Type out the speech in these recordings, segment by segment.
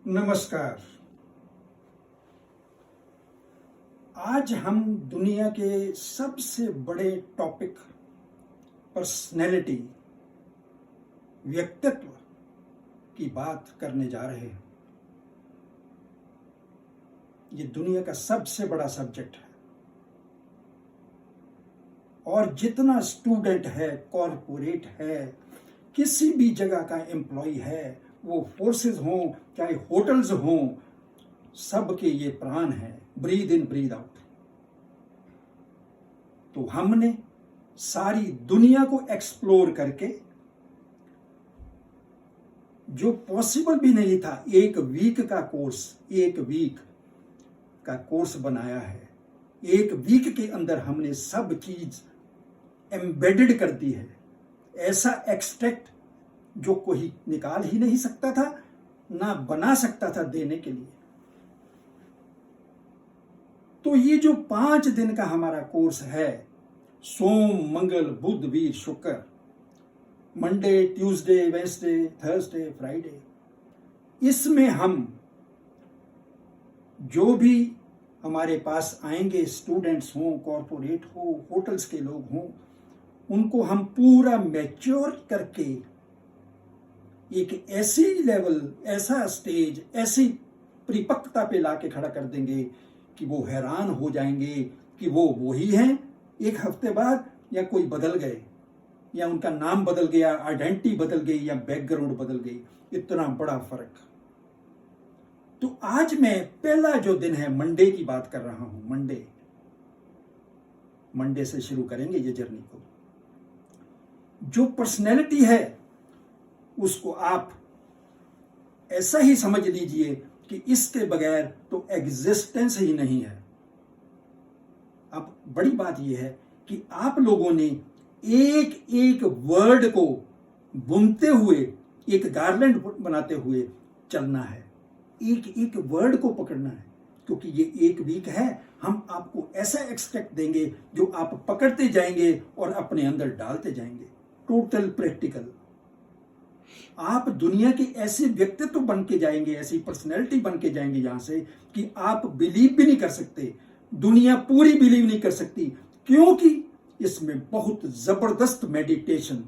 नमस्कार। आज हम दुनिया के सबसे बड़े टॉपिक पर्सनैलिटी, व्यक्तित्व की बात करने जा रहे हैं। ये दुनिया का सबसे बड़ा सब्जेक्ट है और जितना स्टूडेंट है, कॉरपोरेट है, किसी भी जगह का एम्प्लॉय है, वो फोर्सेस हों चाहे होटल्स हों, सबके ये प्राण है, ब्रीद इन ब्रीद आउट। तो हमने सारी दुनिया को एक्सप्लोर करके जो पॉसिबल भी नहीं था, एक वीक का कोर्स बनाया है। एक वीक के अंदर हमने सब चीज एम्बेडेड कर दी है। ऐसा एक्सट्रैक्ट जो कोई निकाल ही नहीं सकता था, ना बना सकता था देने के लिए। तो ये जो 5 दिन का हमारा कोर्स है, सोम मंगल बुध वीर शुक्र, Monday Tuesday Wednesday Thursday Friday, इसमें हम जो भी हमारे पास आएंगे, स्टूडेंट्स हों, कॉरपोरेट हो, होटल्स के लोग हों, उनको हम पूरा मैच्योर करके एक ऐसी लेवल, ऐसा स्टेज, ऐसी परिपक्वता पे लाके खड़ा कर देंगे कि वो हैरान हो जाएंगे कि वो वही हैं एक हफ्ते बाद, या कोई बदल गए, या उनका नाम बदल गया, आइडेंटिटी बदल गई, या बैकग्राउंड बदल गई। इतना बड़ा फर्क। तो आज मैं पहला जो दिन है मंडे की बात कर रहा हूं। मंडे से शुरू करेंगे ये जर्नी को। जो पर्सनैलिटी है उसको आप ऐसा ही समझ लीजिए कि इसके बगैर तो एग्जिस्टेंस ही नहीं है। अब बड़ी बात यह है कि आप लोगों ने एक एक वर्ड को बुनते हुए, एक गार्लैंड बनाते हुए चलना है। एक एक वर्ड को पकड़ना है, क्योंकि ये एक वीक है। हम आपको ऐसा एक्सट्रैक्ट देंगे जो आप पकड़ते जाएंगे और अपने अंदर डालते जाएंगे। Total practical. आप दुनिया के ऐसे व्यक्तित्व बन के जाएंगे, ऐसी पर्सनैलिटी बन के जाएंगे यहां से कि आप बिलीव भी नहीं कर सकते। दुनिया पूरी बिलीव नहीं कर सकती, क्योंकि इसमें बहुत जबरदस्त मेडिटेशन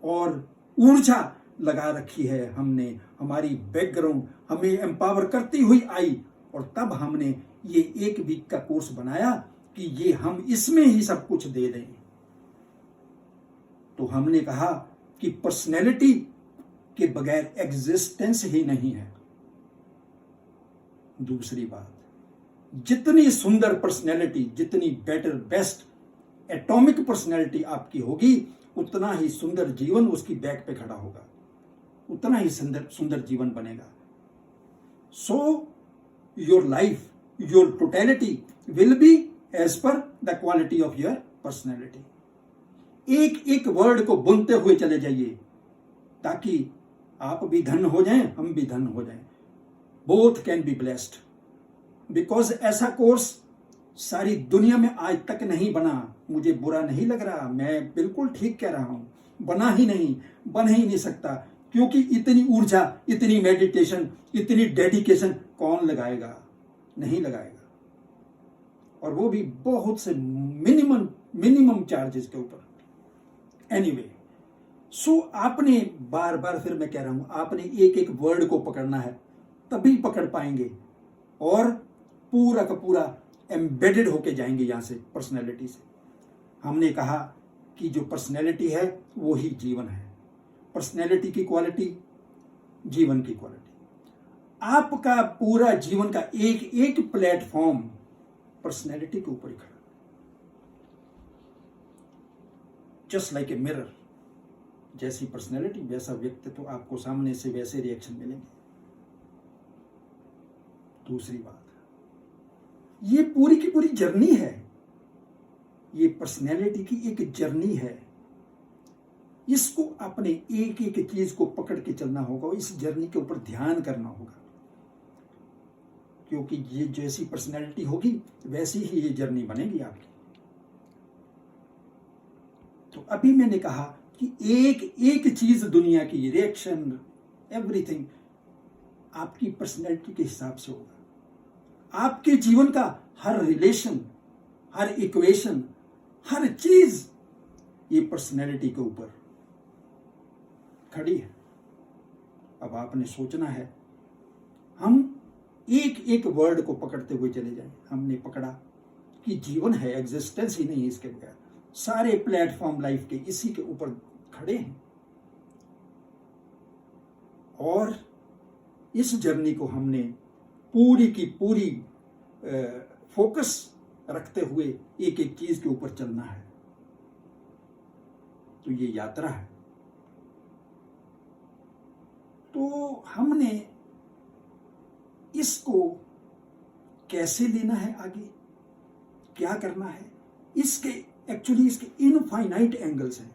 और ऊर्जा लगा रखी है हमने। हमारी बैकग्राउंड हमें एम्पावर करती हुई आई, और तब हमने ये एक वीक का कोर्स बनाया कि ये हम इसमें ही सब कुछ दे दें। तो हमने कहा कि पर्सनैलिटी के बगैर एग्जिस्टेंस ही नहीं है। दूसरी बात, जितनी सुंदर पर्सनैलिटी, जितनी बेटर, बेस्ट, एटॉमिक पर्सनैलिटी आपकी होगी, उतना ही सुंदर जीवन उसकी बैक पे खड़ा होगा, उतना ही सुंदर जीवन बनेगा। So your life, your totality will be as per the quality of your personality. एक एक वर्ड को बुनते हुए चले जाइए, ताकि आप भी धन हो जाएं, हम भी धन हो जाएं। Both can be blessed. Because ऐसा कोर्स सारी दुनिया में आज तक नहीं बना। मुझे बुरा नहीं लग रहा, मैं बिल्कुल ठीक कह रहा हूं। बना ही नहीं, बन ही नहीं सकता, क्योंकि इतनी ऊर्जा, इतनी मेडिटेशन, इतनी डेडिकेशन कौन लगाएगा? नहीं लगाएगा, और वो भी बहुत से मिनिमम चार्जेस के ऊपर। एनीवे, सो आपने बार बार, फिर मैं कह रहा हूं, आपने एक एक वर्ड को पकड़ना है, तभी पकड़ पाएंगे और पूरा का पूरा एम्बेडेड होके जाएंगे यहां से, पर्सनैलिटी से। हमने कहा कि जो पर्सनैलिटी है वो ही जीवन है। पर्सनैलिटी की क्वालिटी, जीवन की क्वालिटी। आपका पूरा जीवन का एक एक प्लेटफॉर्म पर्सनैलिटी के ऊपर ही खड़ा। Just like a mirror. जैसी पर्सनैलिटी वैसा व्यक्तित्व, तो आपको सामने से वैसे रिएक्शन मिलेंगे। दूसरी बात, ये पूरी की पूरी जर्नी है। ये पर्सनैलिटी की एक जर्नी है। इसको अपने एक एक चीज को पकड़ के चलना होगा, इस जर्नी के ऊपर ध्यान करना होगा, क्योंकि ये जैसी पर्सनैलिटी होगी वैसी ही ये जर्नी बनेगी आपकी। तो अभी मैंने कहा कि एक एक चीज दुनिया की, रिएक्शन, एवरीथिंग आपकी पर्सनैलिटी के हिसाब से होगा। आपके जीवन का हर रिलेशन, हर इक्वेशन, हर चीज ये पर्सनैलिटी के ऊपर खड़ी है। अब आपने सोचना है, हम एक एक वर्ड को पकड़ते हुए चले जाएं। हमने पकड़ा कि जीवन है, एग्जिस्टेंस ही नहीं है इसके बगैर। सारे प्लेटफॉर्म लाइफ के इसी के ऊपर खड़े हैं, और इस जर्नी को हमने पूरी की पूरी फोकस रखते हुए एक एक चीज के ऊपर चलना है। तो ये यात्रा है। तो हमने इसको कैसे लेना है आगे, क्या करना है, इसके एक्चुअली इसके इनफाइनाइट एंगल्स हैं।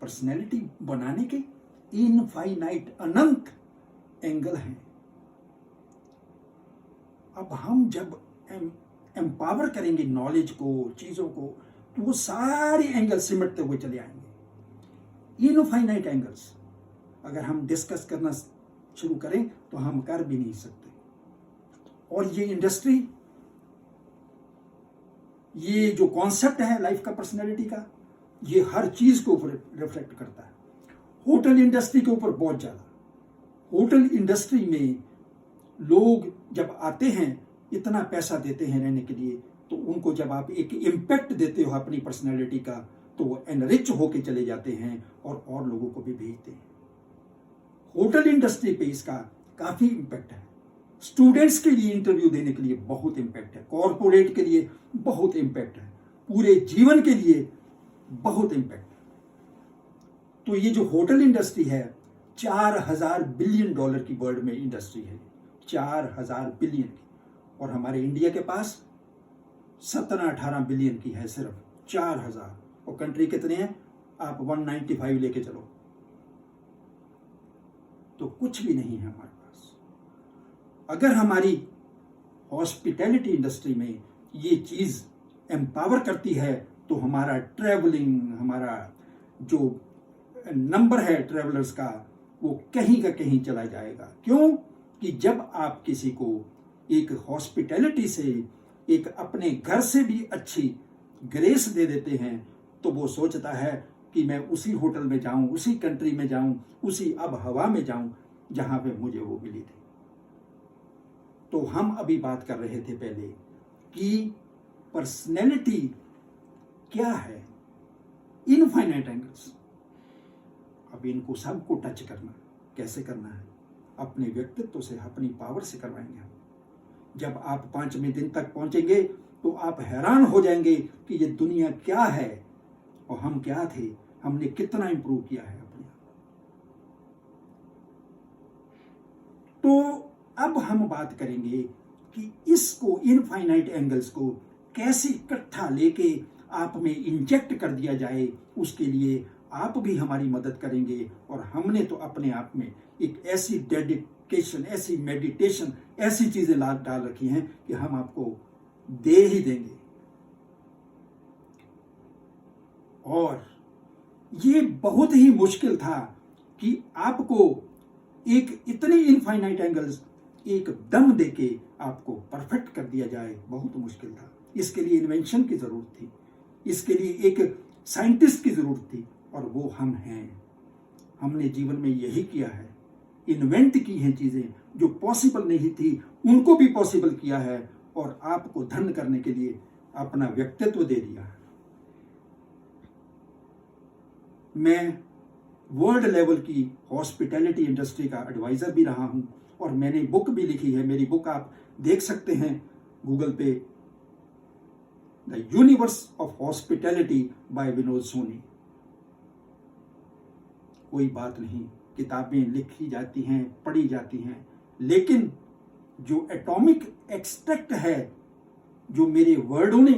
पर्सनैलिटी बनाने के इनफाइनाइट, अनंत एंगल हैं। अब हम जब एम्पावर करेंगे नॉलेज को, चीजों को, तो वो सारे एंगल सिमटते हुए चले आएंगे। इनफाइनाइट एंगल्स अगर हम डिस्कस करना शुरू करें तो हम कर भी नहीं सकते। और ये इंडस्ट्री, ये जो कॉन्सेप्ट है लाइफ का, पर्सनैलिटी का, ये हर चीज के ऊपर रिफ्लेक्ट करता है। होटल इंडस्ट्री के ऊपर बहुत ज्यादा। होटल इंडस्ट्री में लोग जब आते हैं, इतना पैसा देते हैं रहने के लिए, तो उनको जब आप एक इम्पैक्ट देते हो अपनी पर्सनैलिटी का, तो वो एनरिच होके चले जाते हैं और लोगों को भी भेजते हैं। होटल इंडस्ट्री पे इसका काफी इम्पैक्ट है। स्टूडेंट्स के लिए इंटरव्यू देने के लिए बहुत इम्पैक्ट है, कॉरपोरेट के लिए बहुत इम्पैक्ट है, पूरे जीवन के लिए बहुत इम्पैक्ट है। तो ये जो होटल इंडस्ट्री है, 4000 बिलियन डॉलर की वर्ल्ड में इंडस्ट्री है, 4000 बिलियन की। और हमारे इंडिया के पास 17-18 बिलियन की है सिर्फ, 4000। और कंट्री कितने हैं, आप 195 लेके चलो, तो कुछ भी नहीं है हमारे पास। अगर हमारी हॉस्पिटैलिटी इंडस्ट्री में ये चीज एम्पावर करती है, तो हमारा ट्रैवलिंग, हमारा जो नंबर है ट्रैवलर्स का, वो कहीं का कहीं चला जाएगा। क्यों कि जब आप किसी को एक हॉस्पिटैलिटी से, एक अपने घर से भी अच्छी ग्रेस दे देते हैं, तो वो सोचता है कि मैं उसी होटल में जाऊं, उसी कंट्री में जाऊं, उसी अब हवा में जाऊं जहां पे मुझे वो मिली थी। तो हम अभी बात कर रहे थे पहले कि पर्सनैलिटी क्या है, इनफाइनाइट एंगल्स। अब इनको सबको टच करना कैसे करना है, अपने व्यक्तित्व से, अपनी पावर से करवाएंगे हम। जब आप 5वें दिन तक पहुंचेंगे तो आप हैरान हो जाएंगे कि ये दुनिया क्या है और हम क्या थे, हमने कितना इंप्रूव किया है अपने। तो अब हम बात करेंगे कि इसको, इनफाइनाइट एंगल्स को कैसे इकट्ठा लेके आप में इंजेक्ट कर दिया जाए। उसके लिए आप भी हमारी मदद करेंगे, और हमने तो अपने आप में एक ऐसी डेडिकेशन, ऐसी मेडिटेशन, ऐसी चीजें डाल रखी हैं कि हम आपको दे ही देंगे। और ये बहुत ही मुश्किल था कि आपको एक इतने इनफाइनाइट एंगल्स एकदम देके आपको परफेक्ट कर दिया जाए, बहुत मुश्किल था। इसके लिए इन्वेंशन की जरूरत थी, इसके लिए एक साइंटिस्ट की जरूरत थी, और वो हम हैं। हमने जीवन में यही किया है, इन्वेंट की हैं चीजें जो पॉसिबल नहीं थी, उनको भी पॉसिबल किया है, और आपको धन्य करने के लिए अपना व्यक्तित्व दे दिया है। मैं वर्ल्ड लेवल की हॉस्पिटैलिटी इंडस्ट्री का एडवाइजर भी रहा हूं, और मैंने बुक भी लिखी है। मेरी बुक आप देख सकते हैं गूगल पे, the universe of hospitality by Vinod Soni. कोई बात नहीं, किताबें लिखी जाती हैं, पढ़ी जाती हैं, लेकिन जो एटॉमिक एक्सट्रैक्ट है, जो मेरे वर्डों ने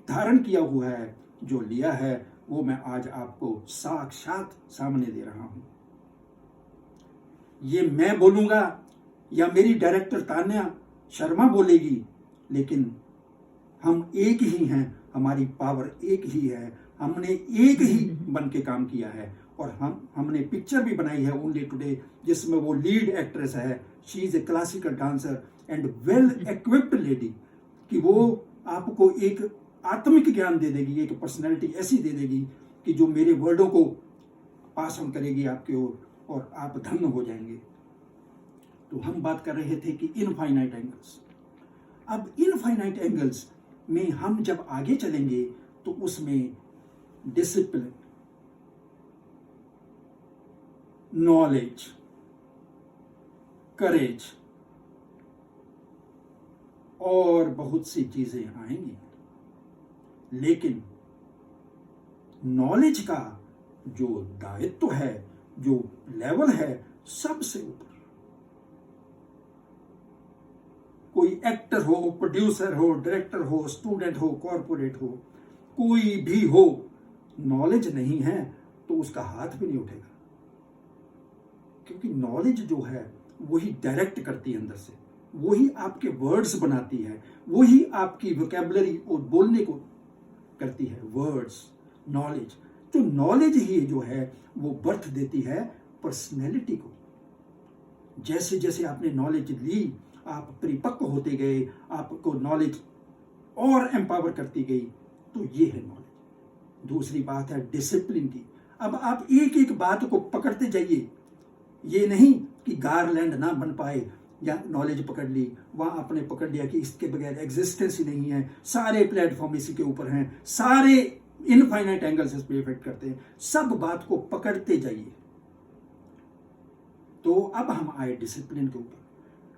धारण किया हुआ है, जो लिया है, वो मैं आज आपको साक्षात सामने दे रहा हूं। ये मैं बोलूंगा या मेरी डायरेक्टर तान्या शर्मा बोलेगी, लेकिन हम एक ही हैं, हमारी पावर एक ही है, हमने एक ही बन के काम किया है, और हमने पिक्चर भी बनाई है ओनली टुडे, जिसमें वो लीड एक्ट्रेस है। She is a classical dancer and well equipped lady, कि वो आपको एक आत्मिक ज्ञान दे देगी, एक पर्सनैलिटी ऐसी दे देगी कि जो मेरे वर्डों को पास ऑन करेगी आपके ओर, और आप धन्य हो जाएंगे। तो हम बात कर रहे थे कि इनफाइनाइट एंगल्स। अब इनफाइनाइट एंगल्स में हम जब आगे चलेंगे तो उसमें डिसिप्लिन, नॉलेज, करेज और बहुत सी चीजें आएंगी। लेकिन नॉलेज का जो दायित्व है, जो लेवल है, सबसे ऊपर। कोई एक्टर हो, प्रोड्यूसर हो, डायरेक्टर हो, स्टूडेंट हो, कॉर्पोरेट हो, कोई भी हो, नॉलेज नहीं है तो उसका हाथ भी नहीं उठेगा। क्योंकि नॉलेज जो है वही डायरेक्ट करती है अंदर से, वही आपके वर्ड्स बनाती है, वही आपकी वोकैबुलरी और बोलने को करती है। वर्ड्स, नॉलेज, तो नॉलेज ही जो है वो बर्थ देती है पर्सनैलिटी को। जैसे जैसे आपने नॉलेज ली, आप परिपक्व होते गए, आपको नॉलेज और एम्पावर करती गई, तो ये है नॉलेज। दूसरी बात है डिसिप्लिन की। अब आप एक एक बात को पकड़ते जाइए, ये नहीं कि गारलैंड ना बन पाए, या नॉलेज पकड़ ली, वहां आपने पकड़ लिया कि इसके बगैर एग्जिस्टेंस ही नहीं है, सारे प्लेटफॉर्म इसी के ऊपर हैं, सारे इनफाइनाइट एंगल्स इस पे इफेक्ट करते हैं, सब बात को पकड़ते जाइए। तो अब हम आए डिसिप्लिन के ऊपर।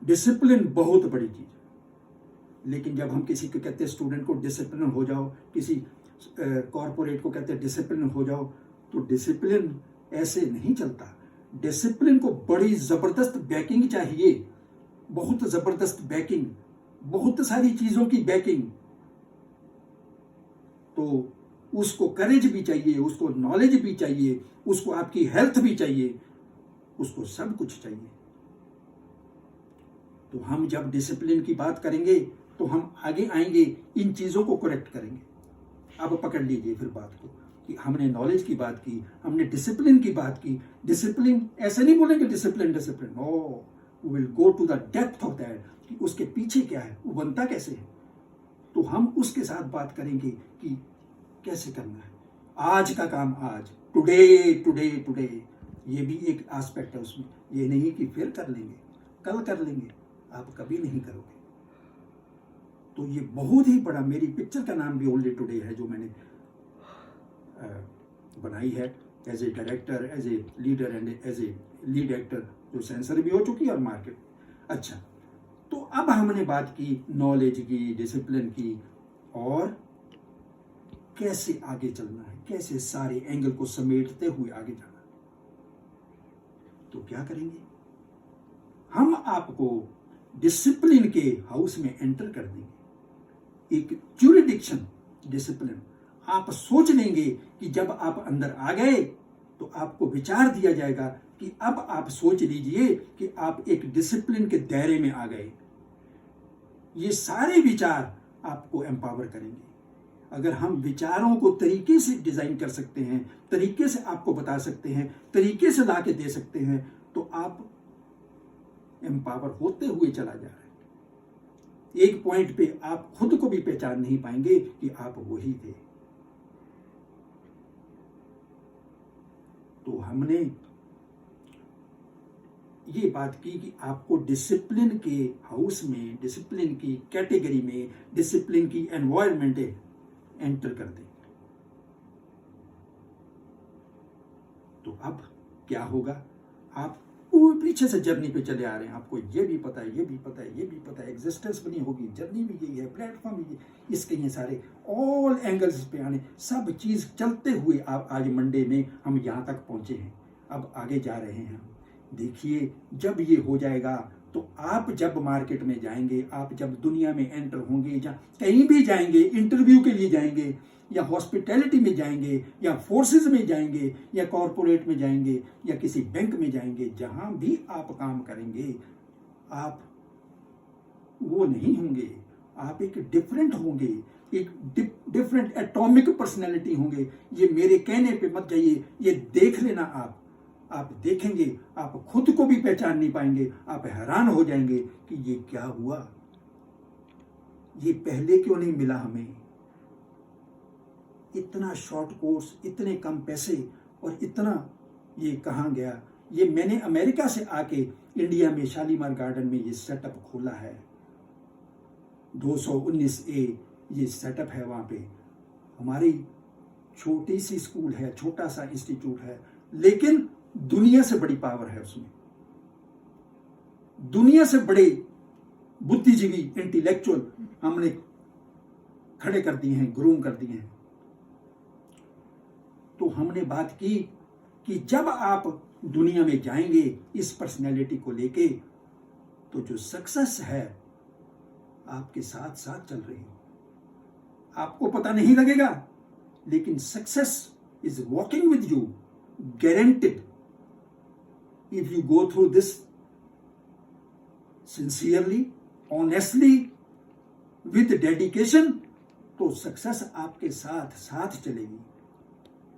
डिसिप्लिन बहुत बड़ी चीज है, लेकिन जब हम किसी को कहते हैं स्टूडेंट को डिसिप्लिन हो जाओ, किसी कॉर्पोरेट को कहते हैं डिसिप्लिन हो जाओ, तो डिसिप्लिन ऐसे नहीं चलता। डिसिप्लिन को बड़ी जबरदस्त बैकिंग चाहिए, बहुत जबरदस्त बैकिंग, बहुत सारी चीजों की बैकिंग। तो उसको करेज भी चाहिए, उसको नॉलेज भी चाहिए, उसको आपकी हेल्थ भी चाहिए, उसको सब कुछ चाहिए। तो हम जब डिसिप्लिन की बात करेंगे तो हम आगे आएंगे, इन चीजों को करेक्ट करेंगे। अब पकड़ लीजिए फिर बात को कि हमने नॉलेज की बात की, हमने डिसिप्लिन की बात की। डिसिप्लिन ऐसे नहीं बोलेंगे discipline discipline, no, we will go to the depth of that, कि उसके पीछे क्या है, वो बनता कैसे है। तो हम उसके साथ बात करेंगे कि कैसे करना है, आज का काम आज, टुडे टुडे टुडे, ये भी एक एस्पेक्ट है उसमें। ये नहीं कि फिर कर लेंगे, कल कर लेंगे, आप कभी नहीं करोगे। तो ये बहुत ही बड़ा, मेरी पिक्चर का नाम भी ओनली टुडे है, जो मैंने बनाई है as a director, as a leader and as a lead actor, जो सेंसर भी हो चुकी है और मार्केट। अच्छा, तो अब हमने बात की नॉलेज की, डिसिप्लिन की, और कैसे आगे चलना है, कैसे सारे एंगल को समेटते हुए आगे जाना। तो क्या करेंगे, हम आपको डिसिप्लिन के हाउस में एंटर कर देंगे। एक ज्यूरिडिक्शन डिसिप्लिन, आप सोच लेंगे कि जब आप अंदर आ गए तो आपको विचार दिया जाएगा कि अब आप सोच लीजिए कि आप एक डिसिप्लिन के दायरे में आ गए। ये सारे विचार आपको एम्पावर करेंगे। अगर हम विचारों को तरीके से डिजाइन कर सकते हैं, तरीके से आपको बता सकते हैं, तरीके से ला के दे सकते हैं, तो आप एम्पावर होते हुए चला जा रहा है। एक पॉइंट पे आप खुद को भी पहचान नहीं पाएंगे कि आप वही थे। तो हमने ये बात की कि आपको डिसिप्लिन के हाउस में, डिसिप्लिन की कैटेगरी में, डिसिप्लिन की एनवायरनमेंट एंटर कर दें। तो अब क्या होगा, आप पीछे से जर्नी पे चले आ रहे हैं, आपको ये भी पता है, ये भी पता है, ये भी पता है, एग्जिस्टेंस बनी होगी, जर्नी भी यही है, प्लेटफॉर्म भी, इसके ये सारे ऑल एंगल्स पे आने, सब चीज चलते हुए आप आज मंडे में हम यहाँ तक पहुंचे हैं। अब आगे जा रहे हैं हम। देखिए, जब ये हो जाएगा तो आप जब मार्केट में जाएंगे, आप जब दुनिया में एंटर होंगे, जहाँ कहीं भी जाएंगे, इंटरव्यू के लिए जाएंगे, या हॉस्पिटैलिटी में जाएंगे, या फोर्सेस में जाएंगे, या कॉरपोरेट में जाएंगे, या किसी बैंक में जाएंगे, जहां भी आप काम करेंगे, आप वो नहीं होंगे, आप एक डिफरेंट होंगे। एक डिफरेंट एटॉमिक पर्सनैलिटी होंगे। ये मेरे कहने पे मत जाइए, ये देख लेना आप देखेंगे, आप खुद को भी पहचान नहीं पाएंगे, आप हैरान हो जाएंगे कि ये क्या हुआ, ये पहले क्यों नहीं मिला हमें। इतना शॉर्ट कोर्स, इतने कम पैसे और इतना ये कहाँ गया। ये मैंने अमेरिका से आके इंडिया में शालीमार गार्डन में ये सेटअप खोला है, 219A ये सेटअप है। वहाँ पे हमारी छोटी सी स्कूल है, छोटा सा इंस्टीट्यूट है, लेकिन दुनिया से बड़ी पावर है उसमें। दुनिया से बड़े बुद्धिजीवी, इंटेलेक्चुअल हमने खड़े कर दिए हैं, ग्रूम कर दिए हैं। तो हमने बात की कि जब आप दुनिया में जाएंगे इस पर्सनैलिटी को लेके, तो जो सक्सेस है आपके साथ साथ चल रही है, आपको पता नहीं लगेगा, लेकिन success is walking with you, guaranteed. If you go through this sincerely, honestly, with dedication, तो सक्सेस आपके साथ साथ चलेगी,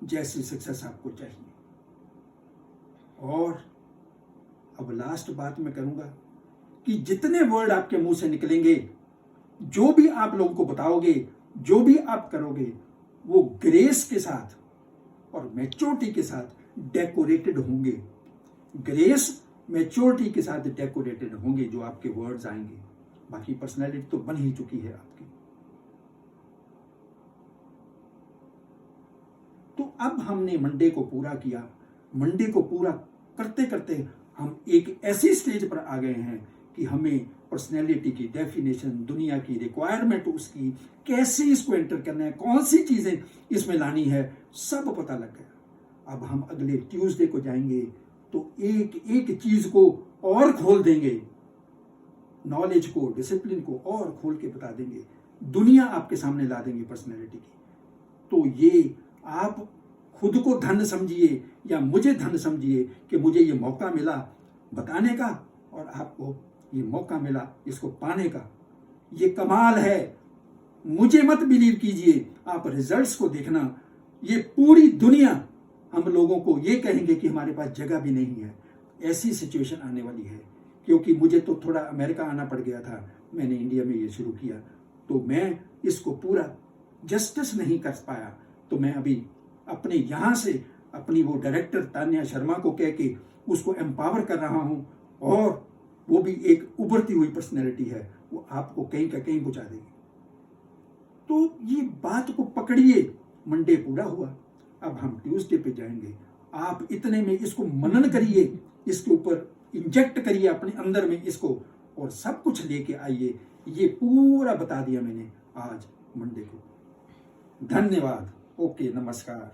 जैसी सक्सेस आपको चाहिए। और अब लास्ट बात मैं करूंगा कि जितने वर्ड आपके मुंह से निकलेंगे, जो भी आप लोगों को बताओगे, जो भी आप करोगे, वो ग्रेस के साथ और मैच्योरिटी के साथ डेकोरेटेड होंगे। ग्रेस, मैच्योरिटी के साथ डेकोरेटेड होंगे जो आपके वर्ड्स आएंगे। बाकी पर्सनैलिटी तो बन ही चुकी है आपकी। तो अब हमने मंडे को पूरा किया। मंडे को पूरा करते करते हम एक ऐसी स्टेज पर आ गए हैं कि हमें पर्सनैलिटी की डेफिनेशन, दुनिया की रिक्वायरमेंट, उसकी कैसे इसको एंटर करना है, कौन सी चीजें इसमें लानी है, सब पता लग गया। अब हम अगले ट्यूसडे को जाएंगे तो एक एक चीज को और खोल देंगे, नॉलेज को, डिसिप्लिन को और खोल के बता देंगे, दुनिया आपके सामने ला देंगे पर्सनैलिटी की। तो ये आप खुद को धन समझिए या मुझे धन समझिए कि मुझे ये मौका मिला बताने का और आपको ये मौका मिला इसको पाने का। ये कमाल है। मुझे मत बिलीव कीजिए, आप रिजल्ट्स को देखना। ये पूरी दुनिया हम लोगों को ये कहेंगे कि हमारे पास जगह भी नहीं है, ऐसी सिचुएशन आने वाली है। क्योंकि मुझे तो थोड़ा अमेरिका आना पड़ गया था, मैंने इंडिया में ये शुरू किया, तो मैं इसको पूरा जस्टिस नहीं कर पाया। तो मैं अभी अपने यहाँ से अपनी वो डायरेक्टर तान्या शर्मा को कह के उसको एम्पावर कर रहा हूँ, और वो भी एक उभरती हुई पर्सनैलिटी है, वो आपको कहीं का कहीं पहुंचा देगी। तो ये बात को पकड़िए। मंडे पूरा हुआ, अब हम ट्यूसडे पे जाएंगे। आप इतने में इसको मनन करिए, इसके ऊपर इंजेक्ट करिए अपने अंदर में इसको, और सब कुछ लेके आइए। ये पूरा बता दिया मैंने आज मंडे को। धन्यवाद। ओके, नमस्कार।